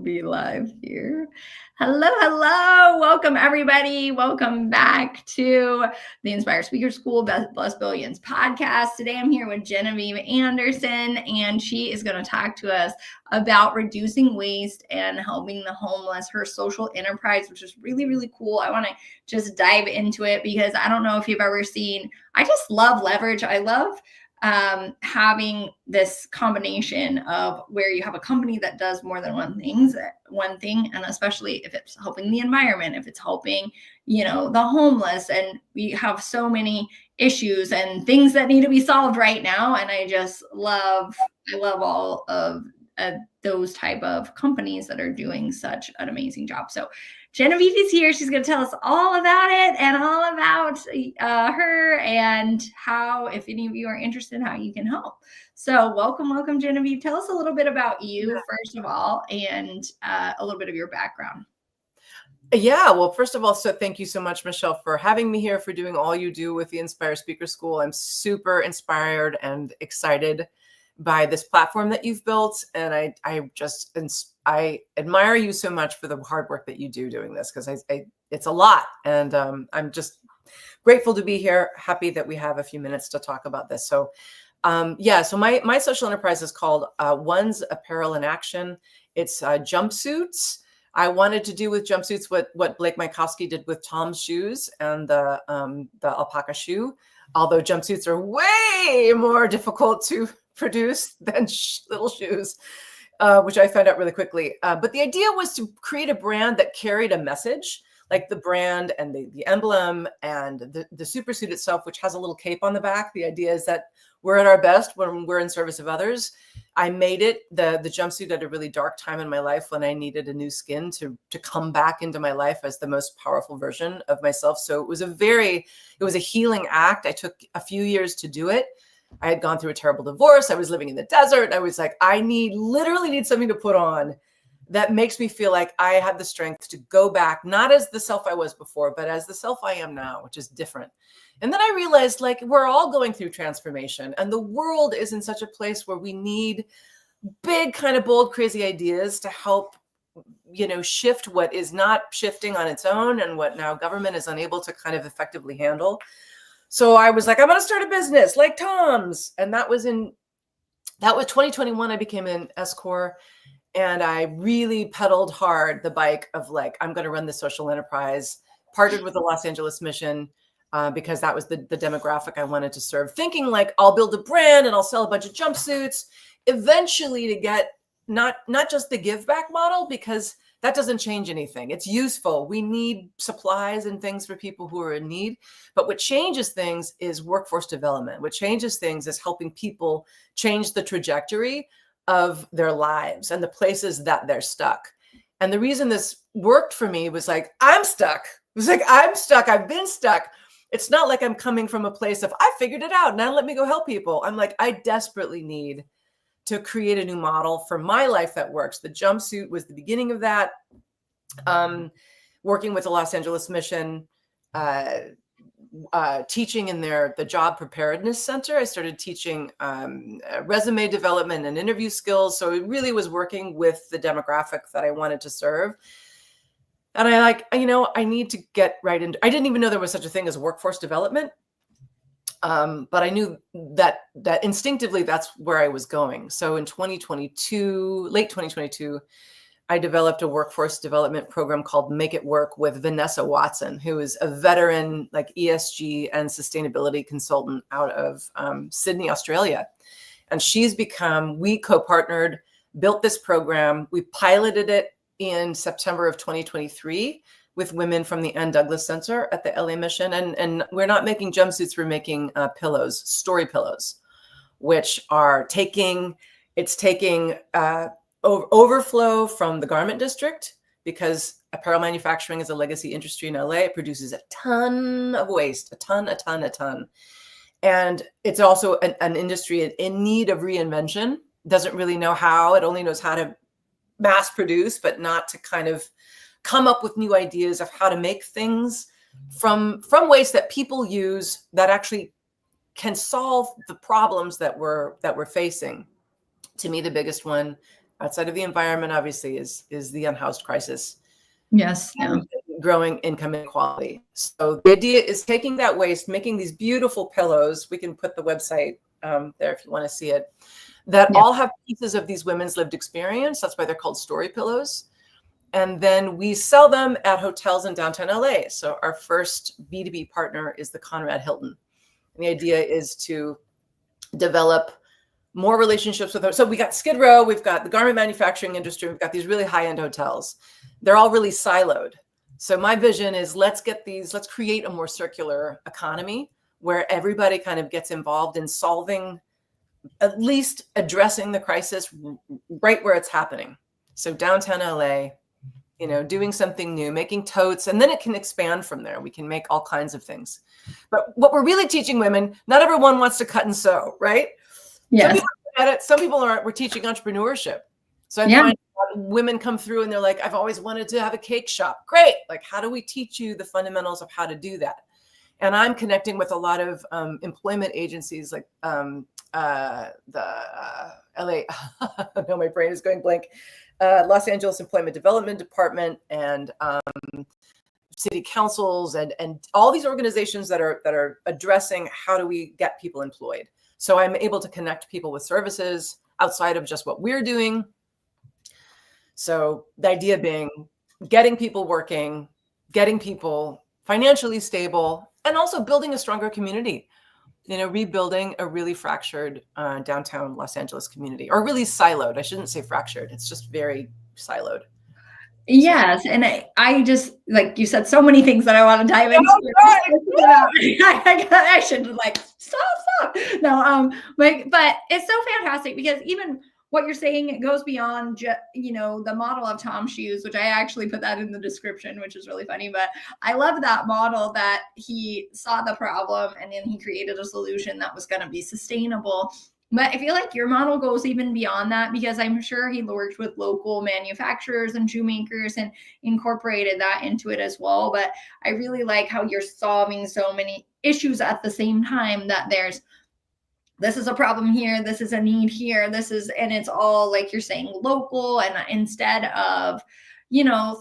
be live here. Hello, hello. Welcome, everybody. Welcome back to the Inspire Speaker School Bless Billions podcast. Today, I'm here with Genevieve Anderson, and she is going to talk to us about reducing waste and helping the homeless, her social enterprise, which is really, really cool. I want to just dive into it because I don't know if you've ever seen, I just love leverage. I love having this combination of where you have a company that does more than one thing, and especially if it's helping the environment, if it's helping, the homeless, and we have so many issues and things that need to be solved right now. And I love all of those type of companies that are doing such an amazing job. So Genevieve is here. She's going to tell us all about it and all about her and how, if any of you are interested, how you can help. So welcome, Genevieve. Tell us a little bit about you, first of all, and a little bit of your background. Yeah, well, first of all, so thank you so much, Michelle, for having me here, for doing all you do with the Inspire Speaker School. I'm super inspired and excited by this platform that you've built. And I admire you so much for the hard work that you do doing this, because it's a lot. And I'm just grateful to be here. Happy that we have a few minutes to talk about this. So so my social enterprise is called WUNZ Apparel in Action. It's jumpsuits. I wanted to do with jumpsuits what Blake Mykowski did with Tom's shoes and the alpaca shoe, although jumpsuits are way more difficult to produce than little shoes, which I found out really quickly. But the idea was to create a brand that carried a message, like the brand and the emblem and the super suit itself, which has a little cape on the back. The idea is that we're at our best when we're in service of others. I made it the jumpsuit at a really dark time in my life when I needed a new skin to come back into my life as the most powerful version of myself. So it was a healing act. I took a few years to do it. I had gone through a terrible divorce. I was living in the desert. I was like, I literally need something to put on that makes me feel like I have the strength to go back, not as the self I was before, but as the self I am now, which is different. And then I realized, like, we're all going through transformation, and the world is in such a place where we need big, kind of bold, crazy ideas to help, shift what is not shifting on its own and what now government is unable to kind of effectively handle. So I was like, I'm going to start a business like Tom's. And that was 2021. I became an S Corps, and I really pedaled hard the bike of like, I'm going to run this social enterprise, partnered with the Los Angeles mission because that was the demographic I wanted to serve, thinking like, I'll build a brand and I'll sell a bunch of jumpsuits eventually to get not just the give back model, because that doesn't change anything. It's useful. We need supplies and things for people who are in need. But what changes things is workforce development. What changes things is helping people change the trajectory of their lives and the places that they're stuck. And the reason this worked for me was like, I'm stuck. It was like, I'm stuck. I've been stuck. It's not like I'm coming from a place of, I figured it out. Now let me go help people. I'm like, I desperately need to create a new model for my life that works. The jumpsuit was the beginning of that. Working with the Los Angeles mission, teaching in the Job Preparedness Center. I started teaching resume development and interview skills. So it really was working with the demographic that I wanted to serve. And I need to get right into, I didn't even know there was such a thing as workforce development. But I knew that instinctively that's where I was going. So in late 2022, I developed a workforce development program called Make It Work with Vanessa Watson, who is a veteran like ESG and sustainability consultant out of Sydney, Australia. And we co-partnered, built this program. We piloted it in September of 2023 with women from the Ann Douglas Center at the LA Mission. And we're not making jumpsuits, we're making pillows, story pillows, which are taking overflow from the garment district, because apparel manufacturing is a legacy industry in LA. It produces a ton of waste, a ton. And it's also an industry in need of reinvention. Doesn't really know how. It only knows how to mass produce, but not to kind of come up with new ideas of how to make things from waste that people use that actually can solve the problems that we're facing. To me, the biggest one outside of the environment, obviously, is the unhoused crisis. Yes. Yeah. And growing income inequality. So the idea is taking that waste, making these beautiful pillows. We can put the website there if you want to see it, that all have pieces of these women's lived experience. That's why they're called story pillows. And then we sell them at hotels in downtown LA. So our first B2B partner is the Conrad Hilton. And the idea is to develop more relationships with her. So we got Skid Row, we've got the garment manufacturing industry, we've got these really high-end hotels. They're all really siloed. So my vision is let's create a more circular economy where everybody kind of gets involved in solving, at least addressing the crisis right where it's happening. So downtown LA, doing something new, making totes, and then it can expand from there. We can make all kinds of things. But what we're really teaching women, not everyone wants to cut and sew, right? Yes. Some people at it, some people aren't. We're teaching entrepreneurship. So I find women come through and they're like, I've always wanted to have a cake shop. Great. Like, how do we teach you the fundamentals of how to do that? And I'm connecting with a lot of employment agencies like the LA, no, my brain is going blank. Los Angeles Employment Development Department and city councils and all these organizations that are addressing how do we get people employed. So I'm able to connect people with services outside of just what we're doing. So the idea being getting people working, getting people financially stable, and also building a stronger community, rebuilding a really fractured downtown Los Angeles community, or really siloed. I shouldn't say fractured. It's just very siloed. Yes. And I just, like you said, so many things that I want to dive into. I should stop. No, but it's so fantastic because even what you're saying, it goes beyond the model of Tom Shoes, which I actually put that in the description, which is really funny. But I love that model that he saw the problem and then he created a solution that was going to be sustainable. But I feel like your model goes even beyond that because I'm sure he worked with local manufacturers and shoemakers and incorporated that into it as well. But I really like how you're solving so many issues at the same time, that this is a problem here, this is a need here, and it's all, like you're saying, local, and instead of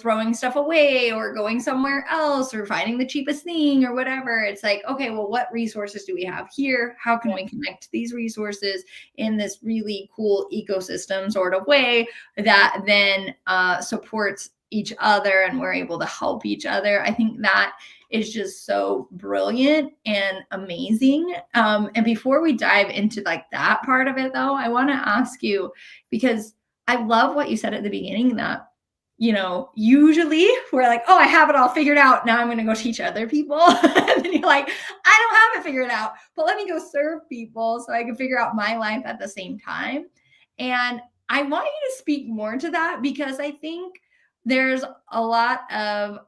throwing stuff away or going somewhere else or finding the cheapest thing or whatever, it's like, okay, well, what resources do we have here? How can we connect these resources in this really cool ecosystem sort of way that then supports each other and we're able to help each other? I think that is just so brilliant and amazing. And before we dive into that part of it, though, I want to ask you, because I love what you said at the beginning, that usually we're like, oh, I have it all figured out. Now I'm going to go teach other people. And then you're like, I don't have it figured out, but let me go serve people so I can figure out my life at the same time. And I want you to speak more to that, because I think there's a lot of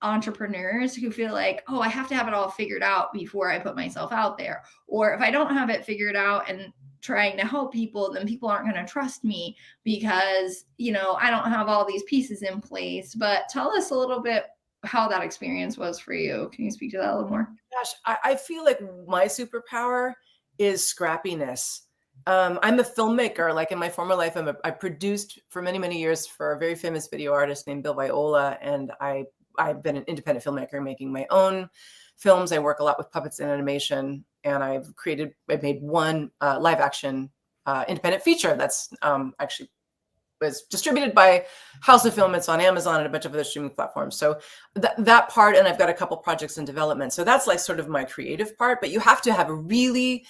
entrepreneurs who feel like, oh, I have to have it all figured out before I put myself out there. Or if I don't have it figured out and trying to help people, then people aren't going to trust me because, I don't have all these pieces in place. But tell us a little bit how that experience was for you. Can you speak to that a little more? Gosh, I feel like my superpower is scrappiness. I'm a filmmaker. Like in my former life, I produced for many, many years for a very famous video artist named Bill Viola. And I've been an independent filmmaker making my own films. I work a lot with puppets and animation, and I've made one live action independent feature that's actually was distributed by House of Film. It's on Amazon and a bunch of other streaming platforms. So that part, and I've got a couple projects in development. So that's like sort of my creative part, but you have to have to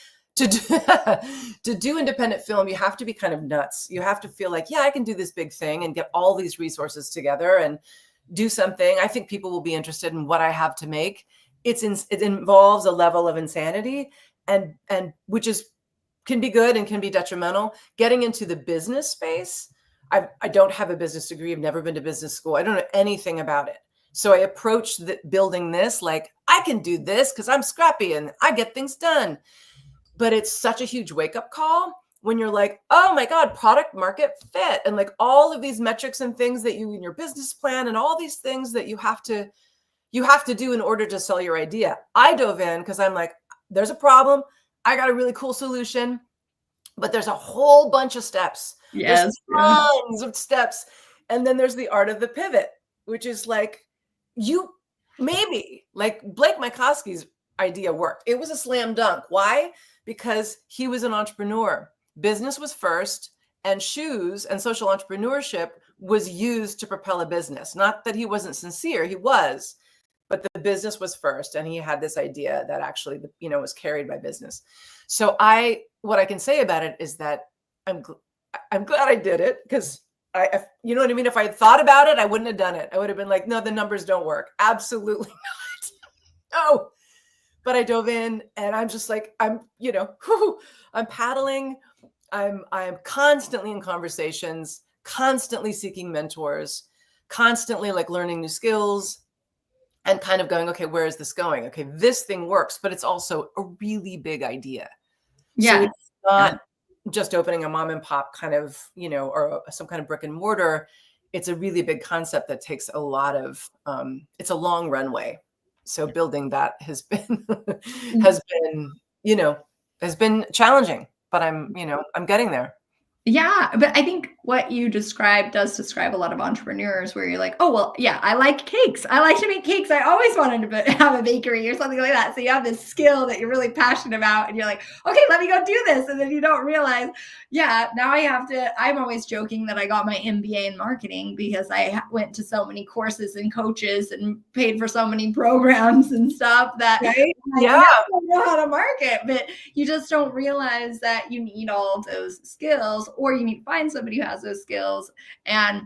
do independent film, you have to be kind of nuts. You have to feel like, yeah, I can do this big thing and get all these resources together and do something. I think people will be interested in what I have to make. It involves a level of insanity, and which can be good and can be detrimental. Getting into the business space, I don't have a business degree. I've never been to business school. I don't know anything about it. So I approached building this like, I can do this because I'm scrappy and I get things done. But it's such a huge wake-up call when you're like, oh my God, product market fit, and like all of these metrics and things that you in your business plan and all these things that you have to do in order to sell your idea. I dove in because I'm like, there's a problem. I got a really cool solution, but there's a whole bunch of steps. There's Yes. tons of steps. And then there's the art of the pivot, which is like, maybe like Blake Mykoski's idea worked. It was a slam dunk. Why? Because he was an entrepreneur. Business was first, and shoes and social entrepreneurship was used to propel a business. Not that he wasn't sincere, he was, but the business was first, and he had this idea that actually, was carried by business. So what I can say about it is that I'm glad I did it, because you know what I mean? If I had thought about it, I wouldn't have done it. I would have been like, no, the numbers don't work. Absolutely not. No. But I dove in, and I'm just like, I'm paddling. I'm constantly in conversations, constantly seeking mentors, constantly like learning new skills, and kind of going, okay, where is this going? Okay, this thing works, but it's also a really big idea. Yeah. So it's not just opening a mom and pop kind of, or some kind of brick and mortar. It's a really big concept that takes a lot of, it's a long runway. So building that has been, has been challenging, but I'm getting there. Yeah, but I think what you described does describe a lot of entrepreneurs where you're like, oh, well, yeah, I like cakes. I like to make cakes. I always wanted to have a bakery or something like that. So you have this skill that you're really passionate about, and you're like, okay, let me go do this. And then you don't realize, yeah, now I have to. I'm always joking that I got my MBA in marketing because I went to so many courses and coaches and paid for so many programs and stuff that right? I don't know how to market, but you just don't realize that you need all of those skills, or you need to find somebody who has those skills. And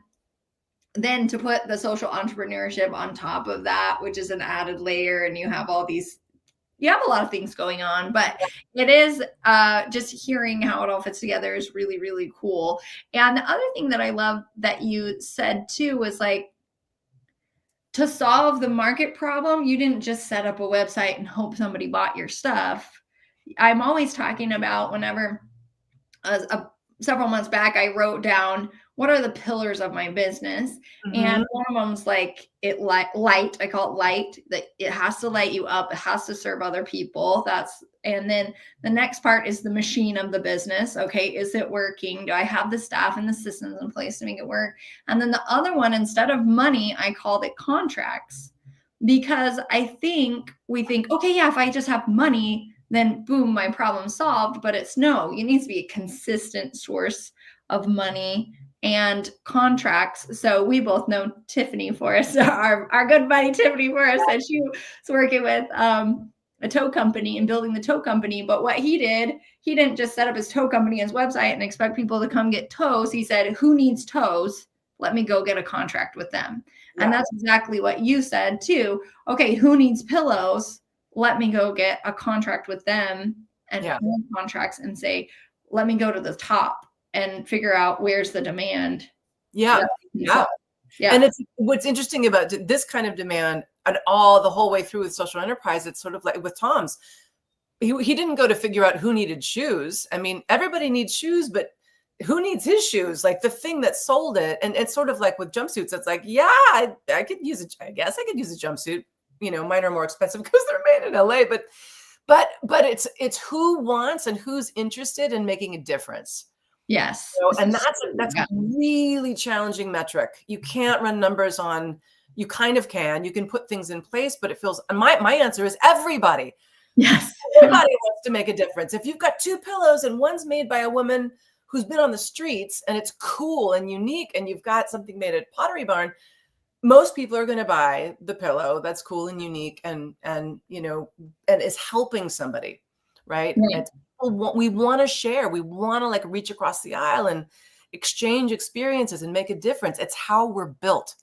then to put the social entrepreneurship on top of that, which is an added layer, and you have a lot of things going on, but it is just hearing how it all fits together is really, really cool. And the other thing that I love that you said too was like, to solve the market problem, you didn't just set up a website and hope somebody bought your stuff. I'm always talking about whenever several months back, I wrote down what are the pillars of my business. And one of them's like light. I call it light, that it has to light you up. It has to serve other people. And then the next part is the machine of the business. Okay. Is it working? Do I have the staff and the systems in place to make it work? And then the other one, instead of money, I called it contracts, because we think, okay, yeah, if I just have money, then boom, my problem solved. But it needs to be a consistent source of money and contracts. So we both know Tiffany Forrest, our good buddy Tiffany Forrest, that she was working with a tow company and building the tow company. But what he didn't just set up his tow company, his website, and expect people to come get tows. He said, who needs tows? Let me go get a contract with them. Yeah. And that's exactly what you said too. Okay, who needs pillows? Let me go get a contract with them and contracts and say, let me go to the top and figure out where's the demand. Yeah. And what's interesting about this kind of demand, and the whole way through with social enterprise, it's sort of like with Tom's, he didn't go to figure out who needed shoes. I mean, everybody needs shoes, but who needs his shoes? Like the thing that sold it. And it's sort of like with jumpsuits. It's like, yeah, I could use it. I guess I could use a jumpsuit. Mine are more expensive because they're made in LA, but it's who wants and who's interested in making a difference. Yes. And that's a really challenging metric. You can't run numbers on, you kind of can, you can put things in place, but it feels, my answer is everybody. Yes. Everybody wants to make a difference. If you've got 2 pillows and one's made by a woman who's been on the streets and it's cool and unique, and you've got something made at Pottery Barn, most people are going to buy the pillow that's cool and unique and is helping somebody, right? We want to share. We want to like reach across the aisle and exchange experiences and make a difference. It's how we're built.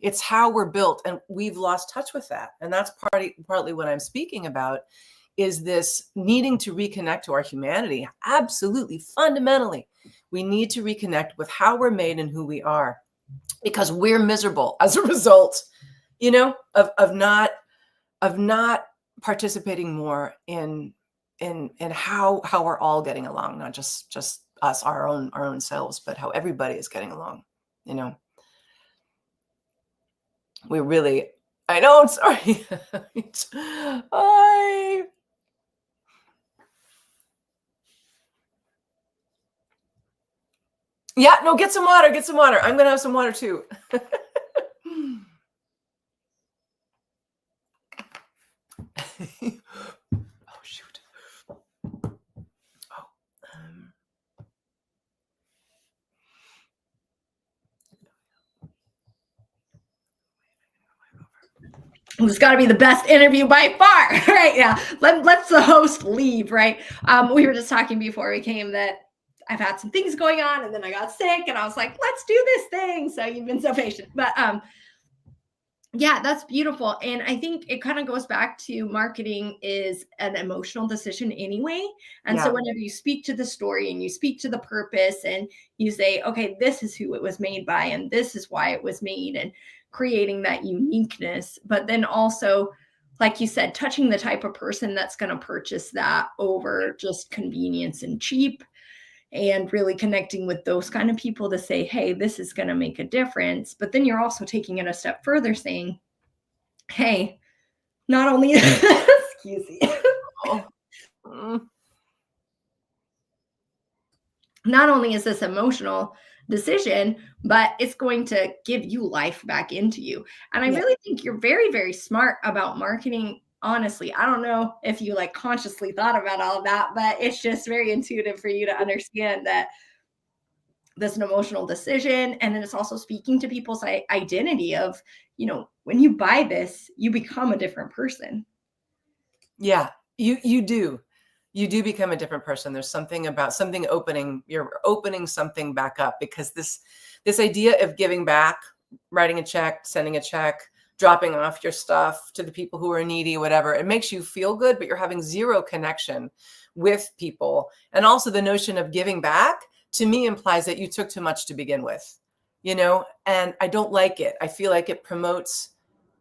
And we've lost touch with that. And that's partly what I'm speaking about, is this needing to reconnect to our humanity. Absolutely, fundamentally, we need to reconnect with how we're made and who we are, because we're miserable as a result, of not participating more in how we're all getting along, not just us, our own selves, but how everybody is getting along. We really, I know, I'm sorry. Yeah, no, get some water, get some water. I'm going to have some water too. Oh, shoot. Oh, It's got to be the best interview by far, right? Yeah. Let's the host leave, right? We were just talking before we came that I've had some things going on and then I got sick and I was like, let's do this thing. So you've been so patient. But yeah, that's beautiful. And I think it kind of goes back to marketing is an emotional decision anyway. And so whenever you speak to the story and you speak to the purpose and you say, okay, this is who it was made by and this is why it was made, and creating that uniqueness, but then also, like you said, touching the type of person that's going to purchase that over just convenience and cheap, and really connecting with those kind of people to say, hey, this is going to make a difference. But then you're also taking it a step further saying, hey, not only, excuse me, not only is this emotional decision, but it's going to give you life back into you. And I really think you're very, very smart about marketing. Honestly, I don't know if you like consciously thought about all of that, but it's just very intuitive for you to understand that there's an emotional decision. And then it's also speaking to people's identity of, you know, when you buy this, you become a different person. Yeah, you do. You do become a different person. There's something about something opening, you're opening something back up, because this idea of giving back, writing a check, sending a check, dropping off your stuff to the people who are needy, whatever, it makes you feel good, but you're having zero connection with people. And also the notion of giving back to me implies that you took too much to begin with, you know, and I don't like it. I feel like it promotes,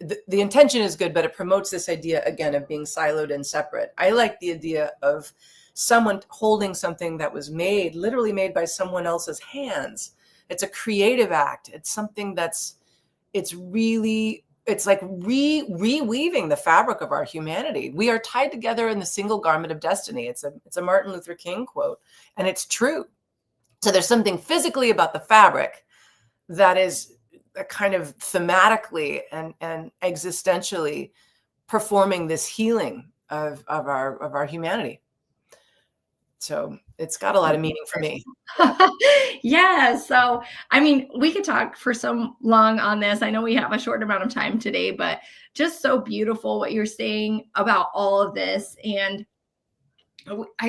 the intention is good, but it promotes this idea again of being siloed and separate. I like the idea of someone holding something that was made, literally made by someone else's hands. It's a creative act. It's something that's, it's like reweaving the fabric of our humanity. We are tied together in the single garment of destiny. It's a Martin Luther King quote, and it's true. So there's something physically about the fabric that is kind of thematically and existentially performing this healing of our humanity. So it's got a lot of meaning for me. Yeah. So, I mean, we could talk for so long on this. I know we have a short amount of time today, but just so beautiful what you're saying about all of this. And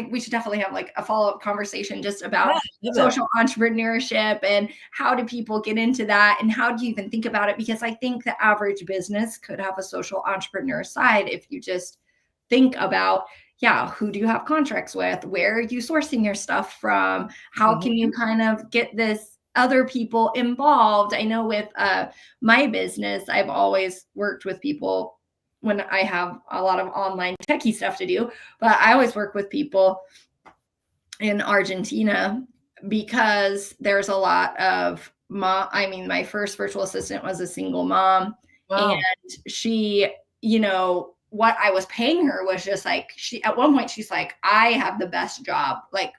we should definitely have like a follow-up conversation just about social entrepreneurship and how do people get into that and how do you even think about it? Because I think the average business could have a social entrepreneur side if you just think about, yeah, who do you have contracts with? Where are you sourcing your stuff from? How can you kind of get this other people involved? I know with my business, I've always worked with people when I have a lot of online techie stuff to do, but I always work with people in Argentina because there's a lot of my first virtual assistant was a single mom. Wow. And she, you know, what I was paying her was just like, at one point she's like, I have the best job. Like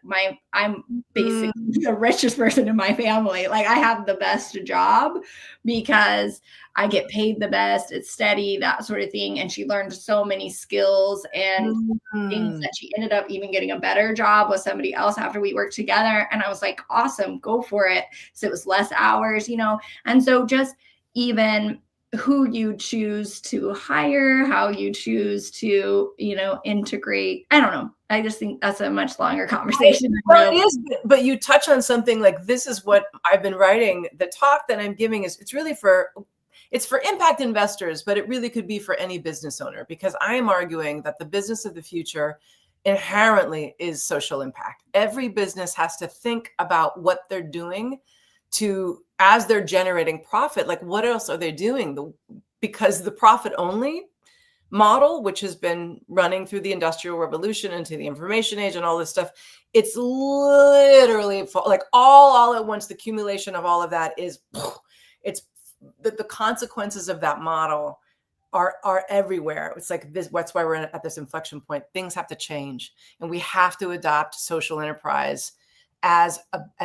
I'm basically the richest person in my family. Like I have the best job because I get paid the best. It's steady, that sort of thing. And she learned so many skills and things that she ended up even getting a better job with somebody else after we worked together. And I was like, awesome, go for it. So it was less hours, you know? And so just even who you choose to hire, how you choose to, you know, integrate. I don't know. I just think that's a much longer conversation. Well, it is, but you touch on something like, this is what I've been writing. The talk that I'm giving is, it's for impact investors, but it really could be for any business owner, because I am arguing that the business of the future inherently is social impact. Every business has to think about what they're doing as they're generating profit, like what else are they doing? Because the profit only model, which has been running through the Industrial Revolution into the information age and all this stuff, it's literally like all at once. The accumulation of all of that is, it's the consequences of that model are everywhere. It's like this. That's why we're at this inflection point. Things have to change, and we have to adopt social enterprise as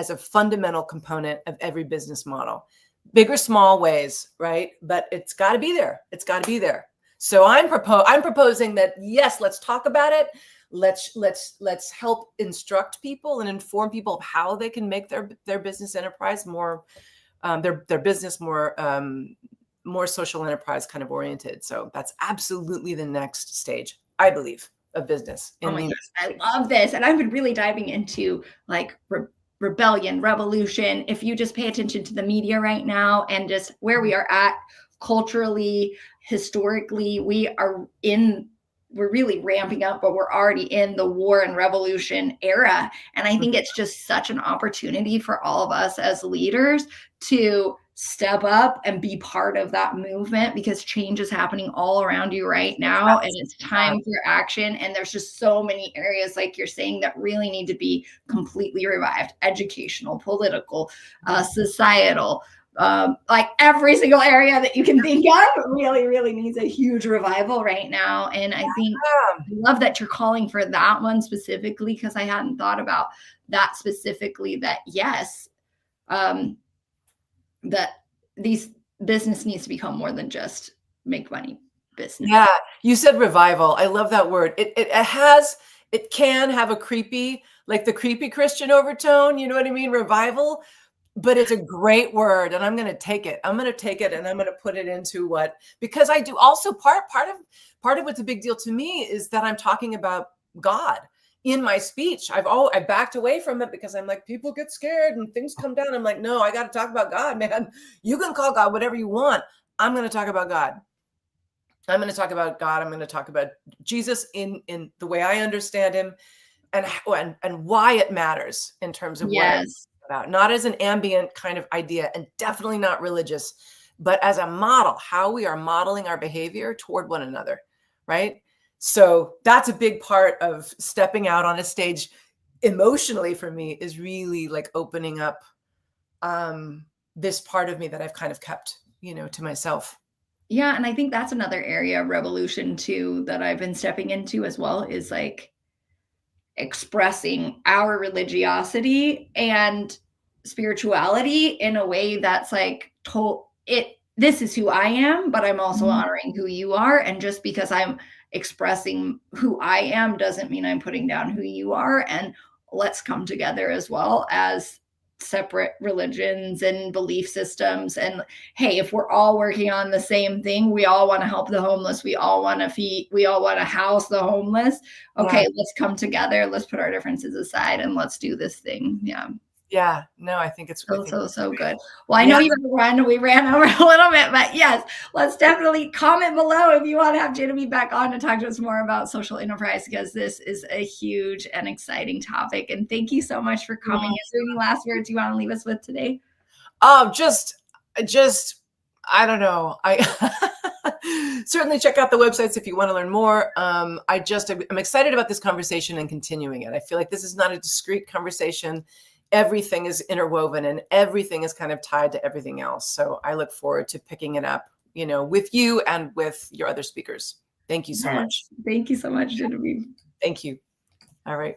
a fundamental component of every business model, big or small ways, right? But it's got to be there. It's got to be there. So I'm proposing that, yes, let's talk about it. Let's help instruct people and inform people of how they can make their business enterprise more, their business more social enterprise kind of oriented. So that's absolutely the next stage, I believe, of business. Oh my gosh, I love this. And I've been really diving into like rebellion, revolution. If you just pay attention to the media right now and just where we are at culturally, historically, we're really ramping up, but we're already in the war and revolution era. And I think it's just such an opportunity for all of us as leaders to step up and be part of that movement, because change is happening all around you right now, and it's time for action. And there's just so many areas, like you're saying, that really need to be completely revived: educational, political, societal, like every single area that you can think of really needs a huge revival right now. And I think I love that you're calling for that one specifically, because I hadn't thought about that specifically, that yes, that these business needs to become more than just make money business. Yeah, you said revival. I love that word. It can have a creepy, like the creepy Christian overtone, you know what I mean? Revival, but it's a great word, and I'm going to take it. I'm going to take it and I'm going to put it into because I do also part of what's a big deal to me is that I'm talking about God in my speech. I backed away from it because I'm like, people get scared and things come down. I'm like, no, I got to talk about God, man. You can call God whatever you want. I'm going to talk about God. I'm going to talk about God. I'm going to talk about Jesus in the way I understand him, and why it matters in terms of what it's about. Not as an ambient kind of idea, and definitely not religious, but as a model, how we are modeling our behavior toward one another, right? So that's a big part of stepping out on a stage emotionally for me, is really like opening up this part of me that I've kind of kept, to myself. Yeah. And I think that's another area of revolution too, that I've been stepping into as well, is like expressing our religiosity and spirituality in a way that's like this is who I am, but I'm also honoring who you are. And just because I'm expressing who I am doesn't mean I'm putting down who you are. And let's come together as well as separate religions and belief systems. And hey, if we're all working on the same thing, we all want to help the homeless, we all want to feed, we all want to house the homeless. Okay, let's come together, let's put our differences aside, and let's do this thing. Yeah, no, I think it's so good. Well, I know we ran over a little bit, but yes, let's definitely comment below if you want to have Genevieve back on to talk to us more about social enterprise, because this is a huge and exciting topic. And thank you so much for coming. Is there any last words you want to leave us with today? Oh, just I don't know. I certainly check out the websites if you want to learn more. I'm excited about this conversation and continuing it. I feel like this is not a discrete conversation. Everything is interwoven and everything is kind of tied to everything else. So I look forward to picking it up, with you and with your other speakers. Thank you so much. Thank you so much, Genevieve. Thank you. All right.